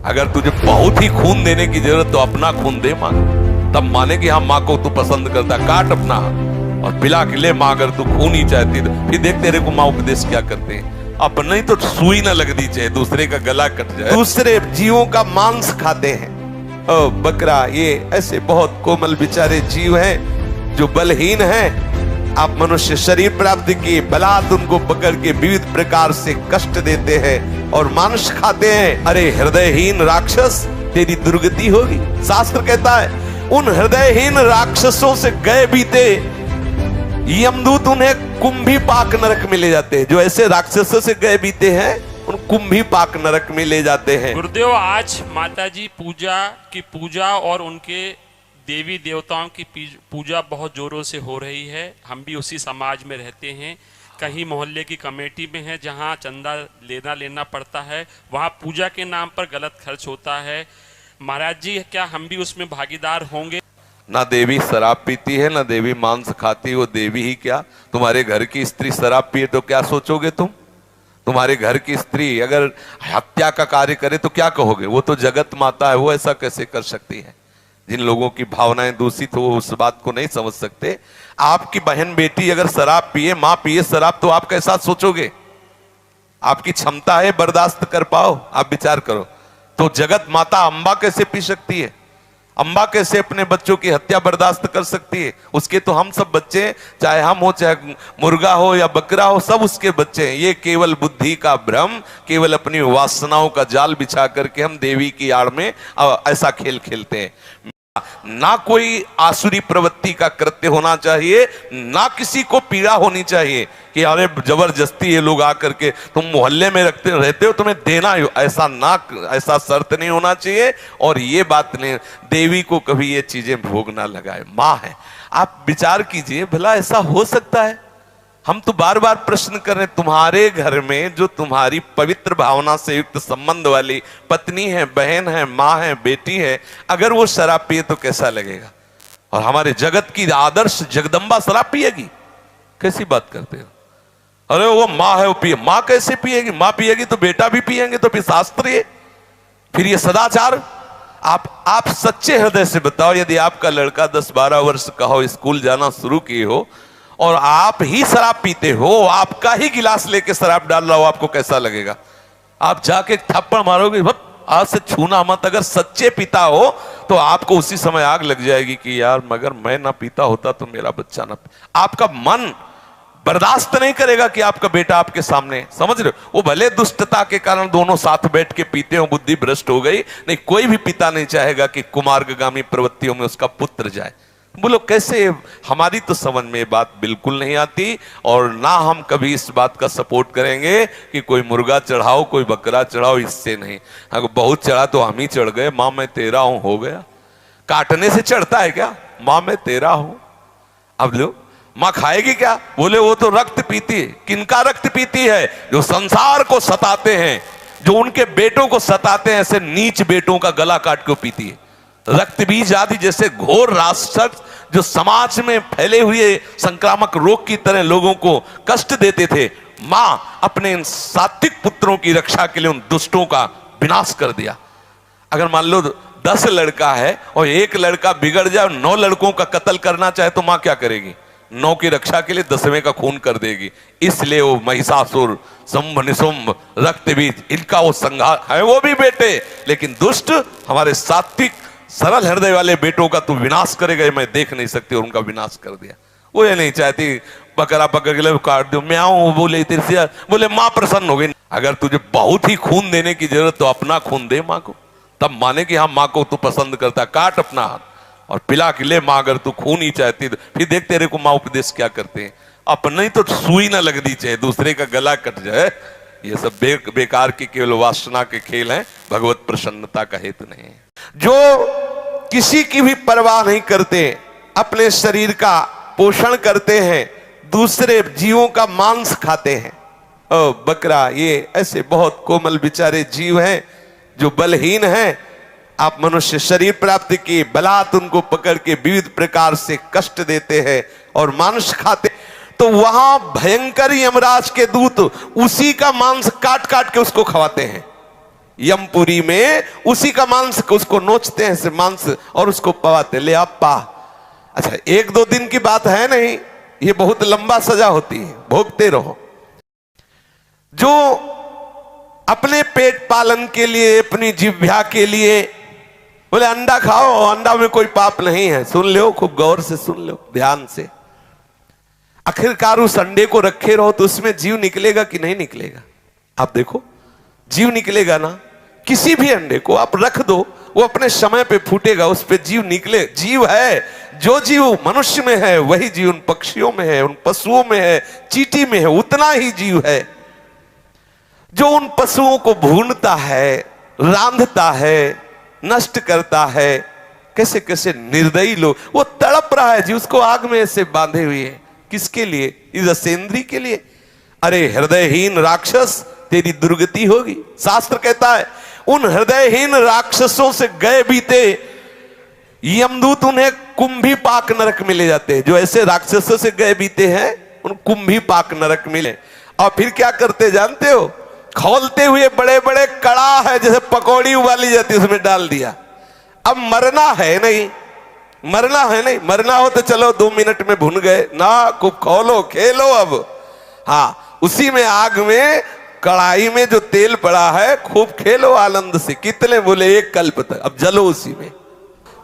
अगर तुझे बहुत ही खून देने की जरूरत तो अपना खून दे मां, तब माने कि हाँ माँ को तू पसंद करता, काट अपना और पिला के ले मां। अगर तू खून ही चाहती तो फिर देख तेरे को माँ उपदेश क्या करते हैं। अपने ही तो सुई ना लगनी चाहिए, दूसरे का गला कट जाए। दूसरे जीवों का मांस खाते हैं। ओ बकरा, ये ऐसे बहुत कोमल बेचारे जीव हैं जो बलहीन हैं। आप मनुष्य शरीर प्राप्त किए, बलात् उनको पकड़ के विविध प्रकार से कष्ट देते हैं और मांस खाते हैं। अरे हृदयहीन राक्षस, तेरी दुर्गति होगी। शास्त्र कहता है उन हृदयहीन राक्षसों से गए बीते यमदूत उन्हें कुंभी पाक नरक में ले जाते हैं। जो ऐसे राक्षसों से गए बीते हैं उन कुंभी पाक नरक में ले जाते हैं। गुरुदेव, आज माताजी पूजा और उनके देवी देवताओं की पूजा बहुत जोरों से हो रही है। हम भी उसी समाज में रहते हैं। कहीं मोहल्ले की कमेटी में है जहां चंदा लेना पड़ता है, वहां पूजा के नाम पर गलत खर्च होता है। महाराज जी, क्या हम भी उसमें भागीदार होंगे? ना देवी शराब पीती है, ना देवी मांस खाती। वो देवी ही क्या, तुम्हारे घर की स्त्री शराब पिए तो क्या सोचोगे तुम? तुम्हारे घर की स्त्री अगर हत्या का कार्य करे तो क्या कहोगे? वो तो जगत माता है, वो ऐसा कैसे कर सकती है? जिन लोगों की भावनाएं दूषित हो उस बात को नहीं समझ सकते। आपकी बहन बेटी अगर शराब पिए, मां पिए शराब, तो आप कैसा सोचोगे? आपकी क्षमता है बर्दाश्त कर पाओ? आप विचार करो। तो जगत माता अम्बा कैसे पी सकती है? अम्बा कैसे अपने बच्चों की हत्या बर्दाश्त कर सकती है? उसके तो हम सब बच्चे, चाहे हम हो चाहे मुर्गा हो या बकरा हो, सब उसके बच्चे हैं। ये केवल बुद्धि का भ्रम, केवल अपनी वासनाओं का जाल बिछा करके हम देवी की आड़ में ऐसा खेल खेलते हैं। ना कोई आसुरी प्रवृत्ति का कृत्य होना चाहिए, ना किसी को पीड़ा होनी चाहिए कि अरे जबरदस्ती ये लोग आकर के तुम मोहल्ले में रहते हो तुम्हें देना ही, ऐसा शर्त नहीं होना चाहिए। और ये बात नहीं, देवी को कभी ये चीजें भोग ना लगाए। माँ है, आप विचार कीजिए, भला ऐसा हो सकता है? हम तो बार बार प्रश्न कर रहे हैं, तुम्हारे घर में जो तुम्हारी पवित्र भावना से युक्त संबंध वाली पत्नी है, बहन है, माँ है, बेटी है, अगर वो शराब पिए तो कैसा लगेगा? और हमारे जगत की आदर्श जगदम्बा शराब पिएगी? कैसी बात करते हो? अरे वो माँ है, वो पिए। माँ कैसे पिएगी? माँ पिएगी तो बेटा भी पिएंगे, तो फिर शास्त्र है, फिर ये सदाचार। आप सच्चे हृदय से बताओ, यदि आपका लड़का 10-12 वर्ष का हो, स्कूल जाना शुरू किए हो और आप ही शराब पीते हो, आपका ही गिलास लेके शराब डाल रहा हो, आपको कैसा लगेगा? आप जाके थप्पड़ मारोगे, आज से छूना मत। अगर सच्चे पिता हो तो आपको उसी समय आग लग जाएगी कि यार मगर मैं ना पीता होता तो मेरा बच्चा ना। आपका मन बर्दाश्त नहीं करेगा कि आपका बेटा आपके सामने, समझ रहे हो? वो भले दुष्टता के कारण दोनों साथ बैठ के पीते हो, बुद्धि भ्रष्ट हो गई, नहीं कोई भी पिता नहीं चाहेगा कि कुमार्गामी प्रवृत्तियों में उसका पुत्र जाए। बोलो कैसे? हमारी तो समझ में बात बिल्कुल नहीं आती। और ना हम कभी इस बात का सपोर्ट करेंगे कि कोई मुर्गा चढ़ाओ, कोई बकरा चढ़ाओ, इससे नहीं। अगर बहुत चढ़ा तो हम ही चढ़ गए, माँ मैं तेरा हूं, हो गया। काटने से चढ़ता है क्या? माँ मैं तेरा हूं। अब लो, माँ खाएगी क्या? बोले वो तो रक्त पीती है। किनका रक्त पीती है? जो संसार को सताते हैं, जो उनके बेटों को सताते हैं, ऐसे नीच बेटों का गला काट के पीती है। रक्त बीज आदि जैसे घोर राक्षस जो समाज में फैले हुए संक्रामक रोग की तरह लोगों को कष्ट देते थे, मां अपने इन सात्विक पुत्रों की रक्षा के लिए उन दुष्टों का विनाश कर दिया। अगर मान लो 10 लड़का है और एक लड़का बिगड़ जाए, 9 लड़कों का कत्ल करना चाहे तो मां क्या करेगी? 9 की रक्षा के लिए 10वें का खून कर देगी। इसलिए वो महिषासुर, शुंभ निशुंभ, रक्त बीज, इनका वो संहार है। वो भी बेटे, लेकिन दुष्ट हमारे सात्विक सरल हृदय वाले बेटों का तू विनाश करेगा, मैं देख नहीं सकती, और उनका विनाश कर दिया। वो ये नहीं चाहती बकरा पकड़ के काट दो, म्याऊं बोले तेरे से, बोले मां प्रसन्न हो गई। अगर तुझे बहुत ही खून देने की जरूरत तो अपना खून दे मां को, तब माने कि हाँ मां को तू पसंद करता, काट अपना हाथ और पिला के ले मां। अगर तू खून ही चाहती तो फिर देख तेरे को मां उपदेश क्या करते हैं। अपने ही तो सुई ना लगनी चाहिए, दूसरे का गला कट जाए। ये सब बेकार की केवल वासना के खेल हैं, भगवत प्रसन्नता का हेतु नहीं है। जो किसी की भी परवाह नहीं करते, अपने शरीर का पोषण करते हैं, दूसरे जीवों का मांस खाते हैं। ओ बकरा, ये ऐसे बहुत कोमल बेचारे जीव हैं जो बलहीन हैं। आप मनुष्य शरीर प्राप्त किए, बलात् उनको पकड़ के विविध प्रकार से कष्ट देते हैं और मांस खाते। तो वहां भयंकर यमराज के दूत उसी का मांस काट काट के उसको खवाते हैं। यमपुरी में उसी का मांस उसको नोचते हैं से मांस और उसको पवाते, ले आप पा। अच्छा, 1-2 दिन की बात है नहीं, ये बहुत लंबा सजा होती है, भोगते रहो। जो अपने पेट पालन के लिए, अपनी जिह्वा के लिए बोले अंडा खाओ, अंडा में कोई पाप नहीं है, सुन लो, खूब गौर से सुन लो, ध्यान से। आखिरकार उस अंडे को रखे रहो तो उसमें जीव निकलेगा कि नहीं निकलेगा? आप देखो, जीव निकलेगा ना। किसी भी अंडे को आप रख दो, वो अपने समय पे फूटेगा, उस पे जीव निकले। जीव है, जो जीव मनुष्य में है वही जीव उन पक्षियों में है, उन पशुओं में है, चींटी में है, उतना ही जीव है। जो उन पशुओं को भूनता है, रांधता है, नष्ट करता है, कैसे कैसे निर्दयी लोग, वो तड़प रहा है जी, उसको आग में ऐसे बांधे हुए है। किसके लिए? इस असेंद्री के लिए। अरे हृदयहीन राक्षस, तेरी दुर्गति होगी। शास्त्र कहता है उन हृदयहीन राक्षसों से गए बीते यमदूत उन्हें कुंभी पाक नरक में ले जाते हैं। जो ऐसे राक्षसों से गए बीते हैं उन कुंभी पाक नरक मिले। और फिर क्या करते जानते हो? खोलते हुए बड़े बड़े कड़ा है, जैसे पकौड़ी उबाली जाती है, उसमें डाल दिया। अब मरना है नहीं, मरना है नहीं, मरना हो तो चलो 2 मिनट में भुन गए ना, खूब खोलो, खेलो। अब हाँ, उसी में आग में, कढ़ाई में जो तेल पड़ा है, खूब खेलो आनंद से। कितने बोले? 1 कल्प तक। अब जलो उसी में।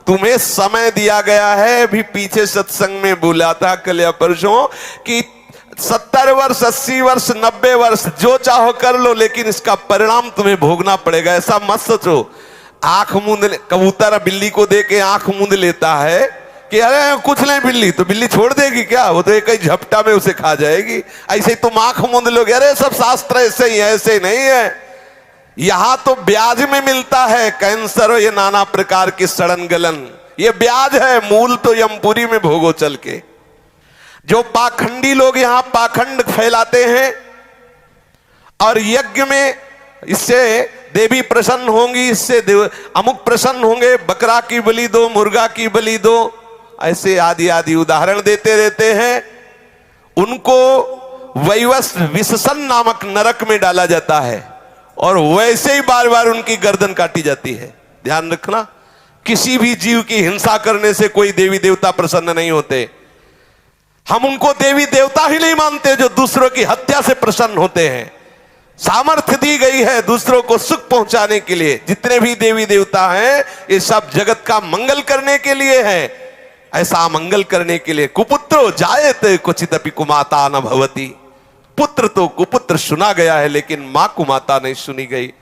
तुम्हें समय दिया गया है। अभी पीछे सत्संग में बोला था कल या परसों कि 70 वर्ष, 80 वर्ष, 90 वर्ष जो चाहो कर लो, लेकिन इसका परिणाम तुम्हें भोगना पड़ेगा। ऐसा मत सोचो। आंख मूंद, कबूतर बिल्ली को दे के आंख मूंद लेता है कि अरे कुछ नहीं बिल्ली, तो बिल्ली छोड़ देगी क्या? वो तो एक ही झपटा में उसे खा जाएगी। ऐसे ही तुम आंख मूंद लोगे, अरे सब शास्त्र ऐसे ही है, ऐसे नहीं है। यहां तो ब्याज में मिलता है कैंसर और ये नाना प्रकार की सड़न गलन, ये ब्याज है। मूल तो यमपुरी में भोगो चल के। जो पाखंडी लोग यहां पाखंड फैलाते हैं और यज्ञ में इससे देवी प्रसन्न होंगी, इससे अमुक प्रसन्न होंगे, बकरा की बलि दो, मुर्गा की बलि दो, ऐसे आदि आदि उदाहरण देते रहते हैं। उनको वैवस विससन नामक नरक में डाला जाता है और वैसे ही बार बार उनकी गर्दन काटी जाती है। ध्यान रखना, किसी भी जीव की हिंसा करने से कोई देवी देवता प्रसन्न नहीं होते। हम उनको देवी देवता ही नहीं मानते जो दूसरों की हत्या से प्रसन्न होते हैं। सामर्थ्य दी गई है दूसरों को सुख पहुंचाने के लिए। जितने भी देवी देवता हैं ये सब जगत का मंगल करने के लिए हैं, ऐसा मंगल करने के लिए। कुपुत्रो जायते क्वचिदपि कुमाता न भवति। पुत्र तो कुपुत्र सुना गया है, लेकिन मां कुमाता नहीं सुनी गई।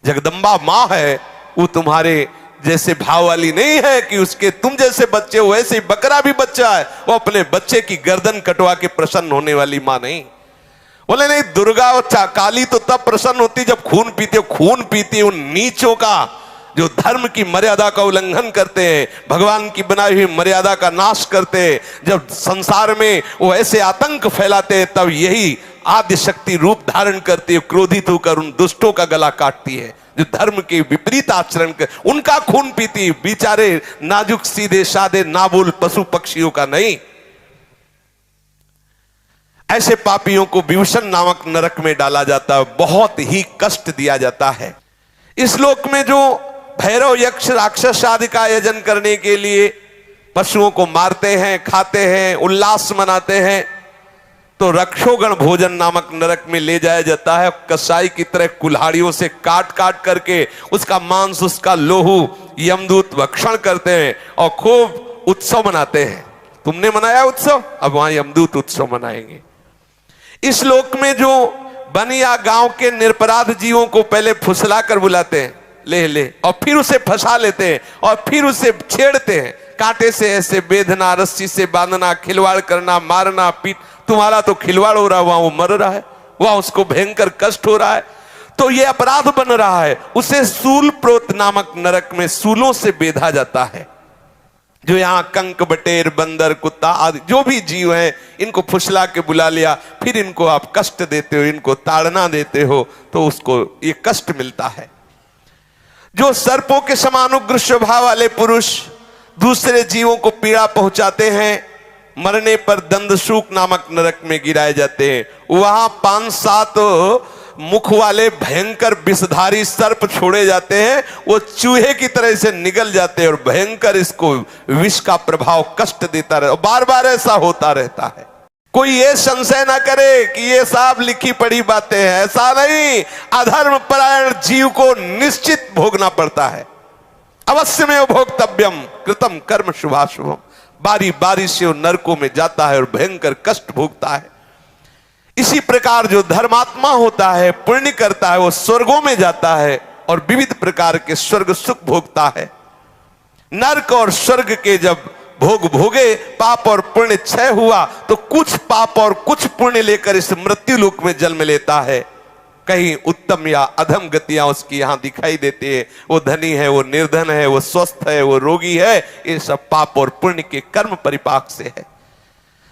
जगदम्बा मां है, वो तुम्हारे जैसे भाव वाली नहीं है कि उसके तुम जैसे बच्चे हो। वैसे ही बकरा भी बच्चा है, वो अपने बच्चे की गर्दन कटवा के प्रसन्न होने वाली मां नहीं। बोले नहीं, दुर्गा और काली तो तब प्रसन्न होती जब खून पीती हो। खून पीती उन नीचों का जो धर्म की मर्यादा का उल्लंघन करते हैं, भगवान की बनाई हुई मर्यादा का नाश करते हैं। जब संसार में वो ऐसे आतंक फैलाते हैं, तब यही आद्य शक्ति रूप धारण करती है, क्रोधित होकर उन दुष्टों का गला काटती है जो धर्म के विपरीत आचरण कर, उनका खून पीती। बेचारे नाजुक सीधे साधे नाबोल पशु पक्षियों का नहीं। ऐसे पापियों को विभूषण नामक नरक में डाला जाता है, बहुत ही कष्ट दिया जाता है। इस लोक में जो भैरव यक्ष राक्षस आदि का आयोजन करने के लिए पशुओं को मारते हैं, खाते हैं, उल्लास मनाते हैं, तो रक्षोगण भोजन नामक नरक में ले जाया जाता है। कसाई की तरह कुल्हाड़ियों से काट काट करके उसका मांस, उसका लोहू यमदूत भक्षण करते हैं और खूब उत्सव मनाते हैं। तुमने मनाया उत्सव, अब वहां यमदूत उत्सव मनाएंगे। इस लोक में जो बनिया गांव के निरपराध जीवों को पहले फुसला कर बुलाते हैं, ले ले, और फिर उसे फंसा लेते हैं और फिर उसे छेड़ते हैं। कांटे से ऐसे बेधना, रस्सी से बांधना, खिलवाड़ करना, मारना, पीट। तुम्हारा तो खिलवाड़ हो रहा है, वहां वो मर रहा है, वहां उसको भयंकर कष्ट हो रहा है, तो ये अपराध बन रहा है। उसे सूल प्रोत नामक नरक में सूलों से बेधा जाता है। जो यहाँ कंक, बटेर, बंदर, कुत्ता आदि जो भी जीव हैं, इनको फुसला के बुला लिया, फिर इनको आप कष्ट देते हो, इनको ताड़ना देते हो, तो उसको ये कष्ट मिलता है। जो सर्पों के समान उग्र स्वभाव वाले पुरुष दूसरे जीवों को पीड़ा पहुंचाते हैं, मरने पर दंदसूक नामक नरक में गिराए जाते हैं। वहां 5-7 मुख वाले भयंकर विषधारी सर्प छोड़े जाते हैं, वो चूहे की तरह से निगल जाते हैं और भयंकर इसको विष का प्रभाव कष्ट देता रहता, बार बार ऐसा होता रहता है। कोई ये संशय ना करे कि ये सब लिखी पढ़ी बातें हैं, ऐसा नहीं। अधर्म परायण जीव को निश्चित भोगना पड़ता है। अवश्य में भोक्तव्यम कृतम कर्म शुभाशुभम। बारी बारी से वो नरकों में जाता है और भयंकर कष्ट भोगता है। इसी प्रकार जो धर्मात्मा होता है, पुण्य करता है, वो स्वर्गों में जाता है और विविध प्रकार के स्वर्ग सुख भोगता है। नरक और स्वर्ग के जब भोग भोगे, पाप और पुण्य क्षय हुआ, तो कुछ पाप और कुछ पुण्य लेकर इस मृत्यु लोक में जन्म लेता है। कहीं उत्तम या अधम गतियां उसकी यहां दिखाई देती है। वो धनी है, वो निर्धन है, वो स्वस्थ है, वो रोगी है, ये सब पाप और पुण्य के कर्म परिपाक से है।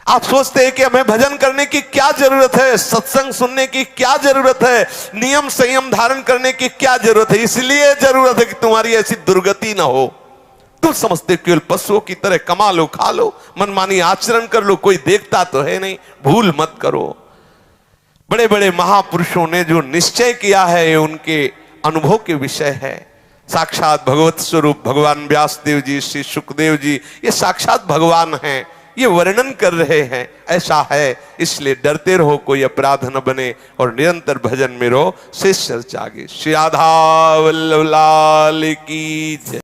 आप सोचते हैं कि हमें भजन करने की क्या जरूरत है, सत्संग सुनने की क्या जरूरत है, नियम संयम धारण करने की क्या जरूरत है? इसलिए जरूरत है कि तुम्हारी ऐसी दुर्गति ना हो। तुम समझते केवल पशुओं की तरह कमा लो, खा लो, मनमानी आचरण कर लो, कोई देखता तो है नहीं। भूल मत करो। बड़े बड़े महापुरुषों ने जो निश्चय किया है, ये उनके अनुभव के विषय है। साक्षात भगवत स्वरूप भगवान व्यासदेव जी, श्री सुखदेव जी, ये साक्षात भगवान हैं, ये वर्णन कर रहे हैं। ऐसा है, इसलिए डरते रहो, कोई अपराध न बने और निरंतर भजन में रहो। शेष चर्चा आगे। श्री राधा वल्लभ लाल की जय।